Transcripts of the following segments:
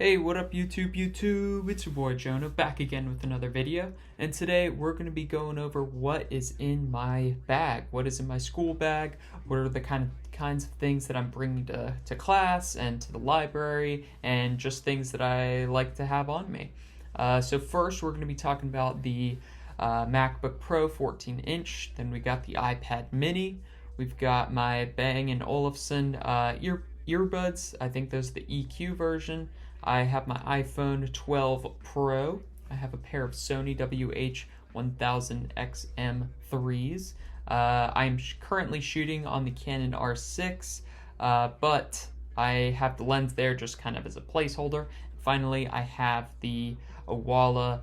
Hey, what up YouTube? It's your boy Jonah back again with another video, and today we're going to be going over what is in my bag, what is in my school bag, what are the kinds of things that I'm bringing to class and to the library, and just things that I like to have on me. So first we're going to be talking about the MacBook Pro 14-inch, then we got the iPad mini, we've got my Bang & Olufsen earbuds. I think those are the EQ version. I have my iPhone 12 Pro. I have a pair of Sony WH-1000XM3s. I'm currently shooting on the Canon R6, but I have the lens there just kind of as a placeholder. Finally, I have the Owala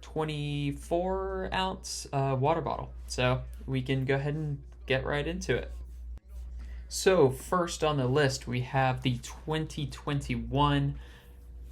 24-ounce water bottle. So we can go ahead and get right into it. So first on the list, we have the 2021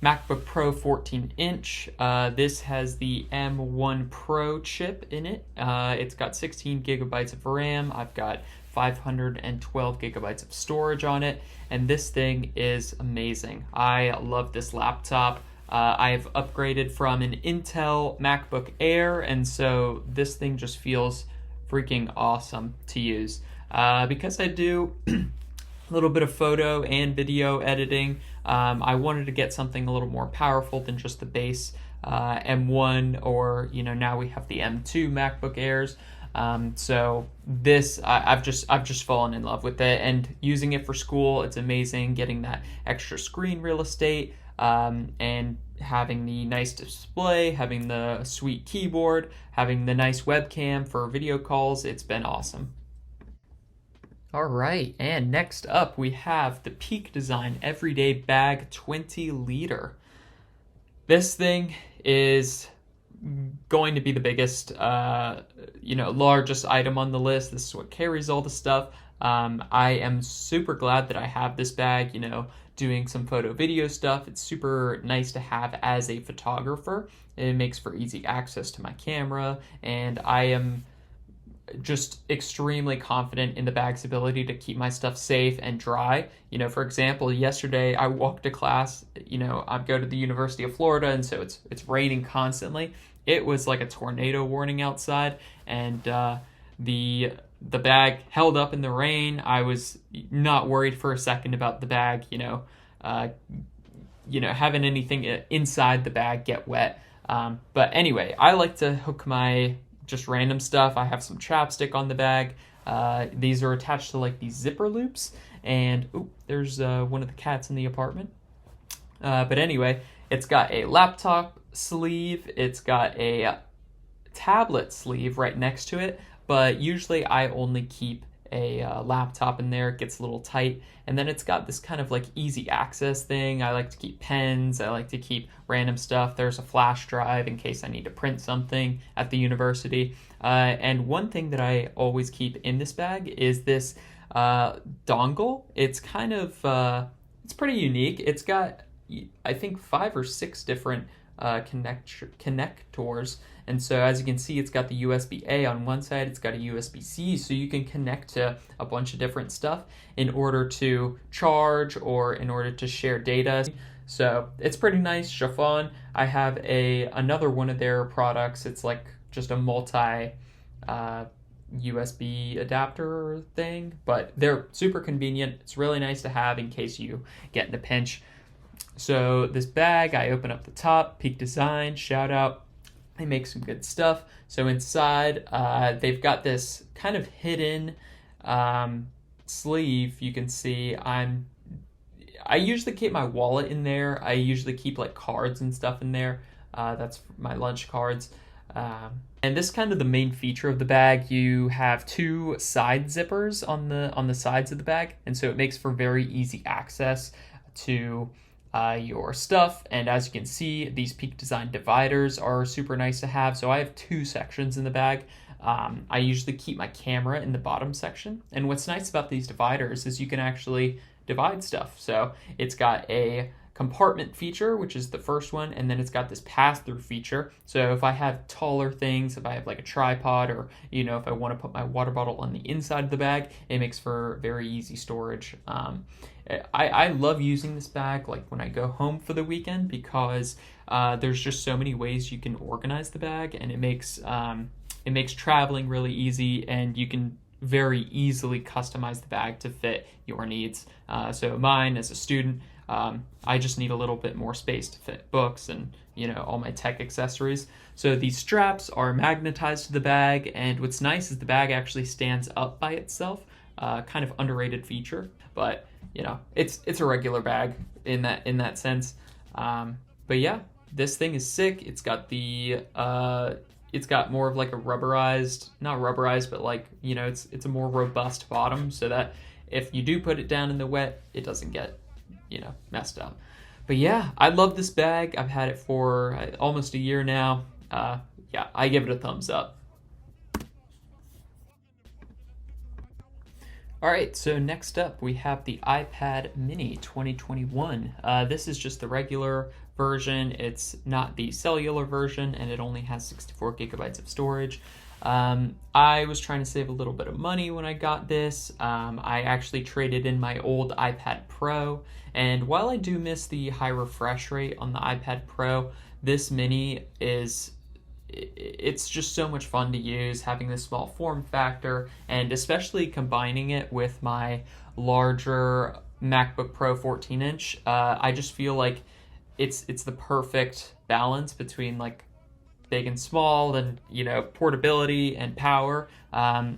MacBook Pro 14-inch. This has the M1 Pro chip in it. It's got 16 gigabytes of RAM. I've got 512 gigabytes of storage on it, and this thing is amazing. I love this laptop. I've upgraded from an Intel MacBook Air, and so this thing just feels freaking awesome to use. Because I do a little bit of photo and video editing, I wanted to get something a little more powerful than just the base M1, or now we have the M2 MacBook Airs. So this I've just fallen in love with it, and using it for school, it's amazing. Getting that extra screen real estate, and having the nice display, having the sweet keyboard, having the nice webcam for video calls, it's been awesome. All right, and next up we have the Peak Design Everyday Bag 20 liter. This thing is going to be the biggest, largest item on the list. This is what carries all the stuff. I am super glad that I have this bag, doing some photo video stuff. It's super nice to have as a photographer. It makes for easy access to my camera, and I am just extremely confident in the bag's ability to keep my stuff safe and dry. For example, yesterday I walked to class. I go to the University of Florida, and so it's raining constantly. It was like a tornado warning outside, and the bag held up in the rain. I was not worried for a second about the bag, having anything inside the bag get wet. But anyway, I like to hook my just random stuff. I have some chapstick on the bag. These are attached to like these zipper loops, and there's one of the cats in the apartment. But anyway, it's got a laptop sleeve, it's got a tablet sleeve right next to it, but usually I only keep a laptop in there. It gets a little tight, and then it's got this kind of like easy access thing. I like to keep pens, I like to keep random stuff. There's a flash drive in case I need to print something at the university. And one thing that I always keep in this bag is this dongle. It's kind of it's pretty unique. It's got, I think, 5 or 6 different connectors, and so as you can see, it's got the USB-A on one side, it's got a USB-C, so you can connect to a bunch of different stuff in order to charge or in order to share data. So it's pretty nice, chiffon. I have another one of their products. It's like just a multi USB adapter thing, but they're super convenient. It's really nice to have in case you get in a pinch. So this bag, I open up the top, Peak Design, shout out. They make some good stuff. So inside, they've got this kind of hidden sleeve. You can see I usually keep my wallet in there. I usually keep like cards and stuff in there. That's my lunch cards. And this is kind of the main feature of the bag. You have 2 side zippers on the sides of the bag, and so it makes for very easy access to your stuff. And as you can see, these Peak Design dividers are super nice to have. So I have 2 sections in the bag. I usually keep my camera in the bottom section, and what's nice about these dividers is you can actually divide stuff. So it's got a compartment feature, which is the first one, and then it's got this pass-through feature. So if I have taller things, if I have like a tripod, or if I want to put my water bottle on the inside of the bag, it makes for very easy storage. I love using this bag like when I go home for the weekend, because there's just so many ways you can organize the bag, and it makes traveling really easy, and you can very easily customize the bag to fit your needs. So mine, as a student, I just need a little bit more space to fit books and all my tech accessories. So these straps are magnetized to the bag, and what's nice is the bag actually stands up by itself. Kind of underrated feature, but it's a regular bag in that sense. But yeah, this thing is sick. It's got it's got more of like a rubberized, not rubberized, but like, it's a more robust bottom, so that if you do put it down in the wet, it doesn't get, messed up. But yeah, I love this bag. I've had it for almost a year now. Yeah, I give it a thumbs up. All right, so next up we have the iPad Mini 2021. This is just the regular version. It's not the cellular version, and it only has 64 gigabytes of storage. I was trying to save a little bit of money when I got this. I actually traded in my old iPad Pro, and while I do miss the high refresh rate on the iPad Pro, this Mini it's just so much fun to use, having this small form factor, and especially combining it with my larger MacBook Pro 14-inch. I just feel like it's the perfect balance between like big and small, and portability and power.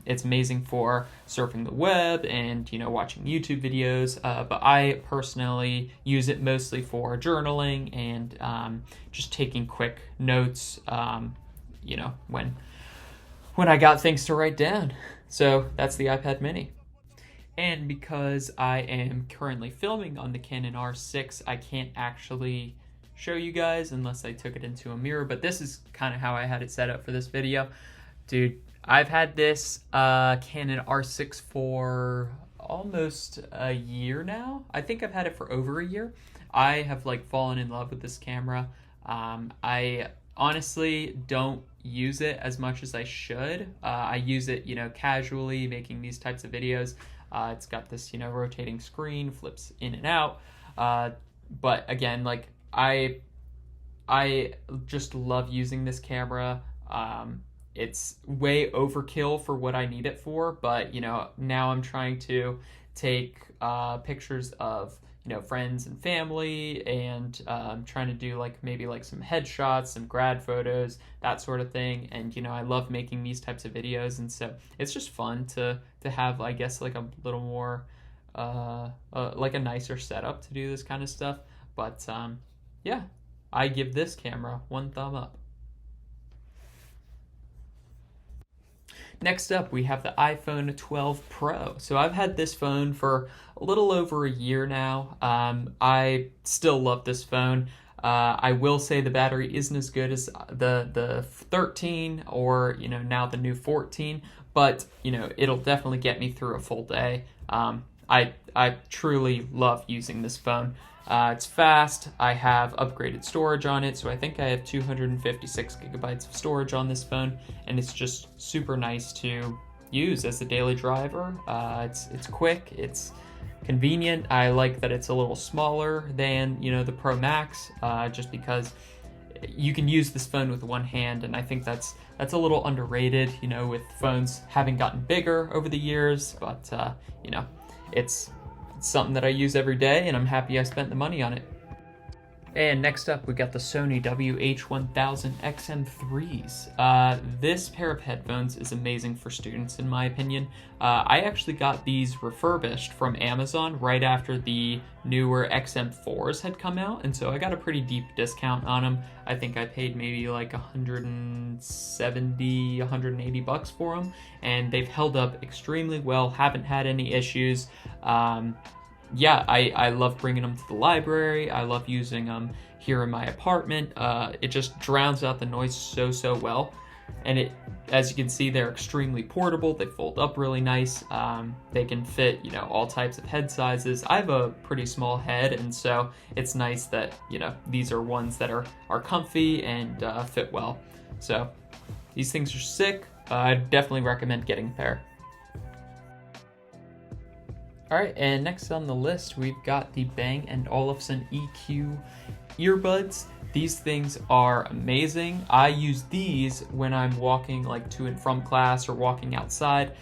It's amazing for surfing the web and watching YouTube videos, but I personally use it mostly for journaling and just taking quick notes when I got things to write down. So that's the iPad Mini. And because I am currently filming on the Canon R6, I can't actually show you guys unless I took it into a mirror, but this is kind of how I had it set up for this video. Dude, I've had this Canon R6 for almost a year now. I think I've had it for over a year. I have fallen in love with this camera. I honestly don't use it as much as I should. I use it, casually, making these types of videos. It's got this, rotating screen, flips in and out. But again, I just love using this camera. It's way overkill for what I need it for, but now I'm trying to take pictures of friends and family, and trying to do maybe some headshots, some grad photos, that sort of thing. And I love making these types of videos, and so it's just fun to have, I guess, a little more a nicer setup to do this kind of stuff. But yeah, I give this camera one thumb up. Next up, we have the iPhone 12 Pro. So I've had this phone for a little over a year now. I still love this phone. I will say the battery isn't as good as the 13 or now the new 14, but it'll definitely get me through a full day. I truly love using this phone. It's fast. I have upgraded storage on it, so I think I have 256 gigabytes of storage on this phone, and it's just super nice to use as a daily driver. It's quick, it's convenient. I like that it's a little smaller than the Pro Max, just because you can use this phone with one hand, and I think that's a little underrated, with phones having gotten bigger over the years. But it's something that I use every day, and I'm happy I spent the money on it. And next up, we got the Sony WH-1000 XM3s. This pair of headphones is amazing for students, in my opinion. I actually got these refurbished from Amazon right after the newer XM4s had come out, and so I got a pretty deep discount on them. I think I paid maybe $170, $180 for them, and they've held up extremely well, haven't had any issues. Yeah, I love bringing them to the library. I love using them here in my apartment. It just drowns out the noise so well. And as you can see, they're extremely portable. They fold up really nice. They can fit, all types of head sizes. I have a pretty small head, and so it's nice that, these are ones that are comfy and fit well. So these things are sick. I definitely recommend getting a pair. All right, and next on the list, we've got the Bang & Olufsen EQ earbuds. These things are amazing. I use these when I'm walking like to and from class or walking outside.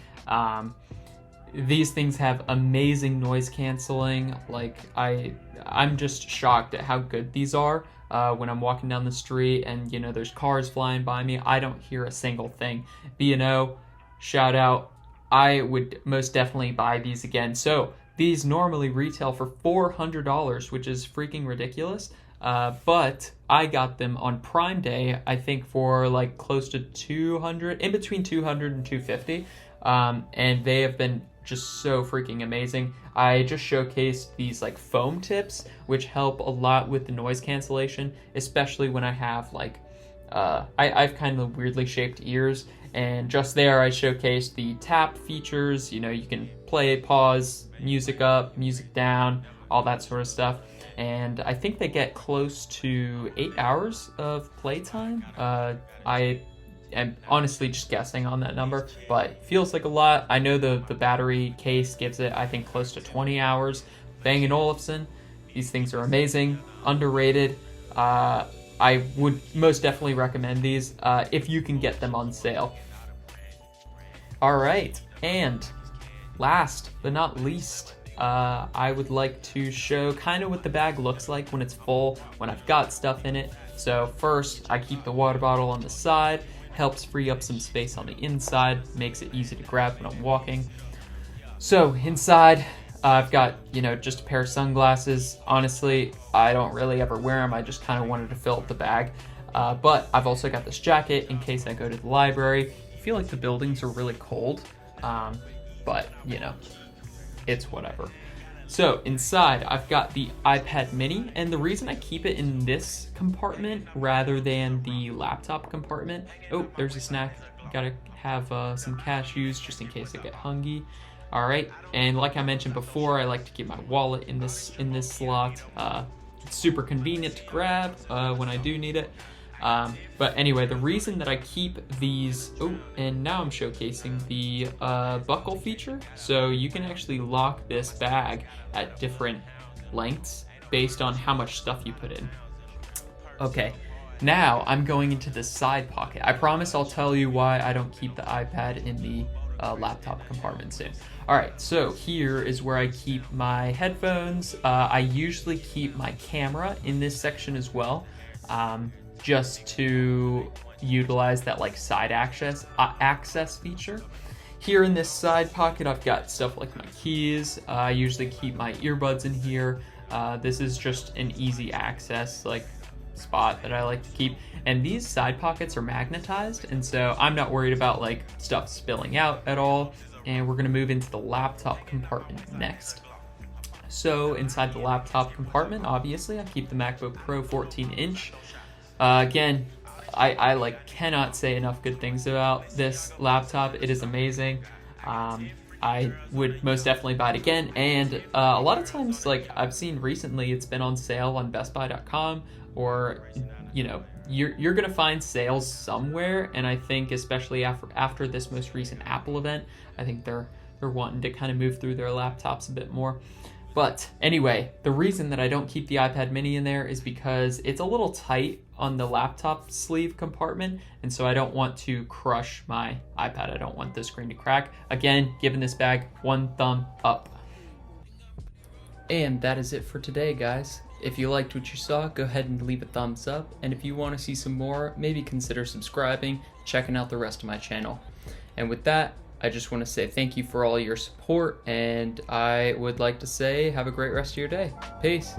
These things have amazing noise canceling. Like I'm just shocked at how good these are. When I'm walking down the street and there's cars flying by me, I don't hear a single thing. B&O, shout out. I would most definitely buy these again. So these normally retail for $400, which is freaking ridiculous. But I got them on Prime Day, I think for like close to 200, in between 200 and 250. And they have been just so freaking amazing. I just showcased these like foam tips, which help a lot with the noise cancellation, especially when I have like, I've kind of weirdly shaped ears. And just there, I showcased the tap features. You can play, pause, music up, music down, all that sort of stuff. And I think they get close to 8 hours of playtime. I am honestly just guessing on that number, but feels like a lot. I know the battery case gives it, I think, close to 20 hours. Bang & Olufsen, these things are amazing, underrated. I would most definitely recommend these if you can get them on sale. All right, and last but not least, I would like to show kind of what the bag looks like when it's full, when I've got stuff in it. So first, I keep the water bottle on the side, helps free up some space on the inside, makes it easy to grab when I'm walking. So inside, I've got, just a pair of sunglasses. Honestly, I don't really ever wear them. I just kind of wanted to fill up the bag. But I've also got this jacket in case I go to the library. I feel like the buildings are really cold, but, it's whatever. So inside, I've got the iPad mini, and the reason I keep it in this compartment rather than the laptop compartment, oh, there's a snack. Gotta have some cashews just in case I get hungry. All right, and like I mentioned before, I like to keep my wallet in this slot. It's super convenient to grab when I do need it. But anyway, the reason that I keep these, and now I'm showcasing the buckle feature. So you can actually lock this bag at different lengths based on how much stuff you put in. Okay, now I'm going into the side pocket. I promise I'll tell you why I don't keep the iPad in the laptop compartment soon. All right, so here is where I keep my headphones. I usually keep my camera in this section as well. Just to utilize that like side access feature. Here in this side pocket, I've got stuff like my keys. I usually keep my earbuds in here. This is just an easy access like spot that I like to keep. And these side pockets are magnetized, and so I'm not worried about like stuff spilling out at all. And we're gonna move into the laptop compartment next. So inside the laptop compartment, obviously, I keep the MacBook Pro 14-inch. Again, I like cannot say enough good things about this laptop. It is amazing. I would most definitely buy it again. And a lot of times, like I've seen recently, it's been on sale on bestbuy.com, or you're gonna find sales somewhere. And I think especially after this most recent Apple event, I think they're wanting to kind of move through their laptops a bit more. But anyway, the reason that I don't keep the iPad mini in there is because it's a little tight on the laptop sleeve compartment, and so I don't want to crush my iPad. I don't want the screen to crack. Again, giving this bag 1 thumb up. And that is it for today, guys. If you liked what you saw, go ahead and leave a thumbs up, and if you want to see some more, maybe consider subscribing, checking out the rest of my channel. And with that, I just want to say thank you for all your support, and I would like to say have a great rest of your day. Peace.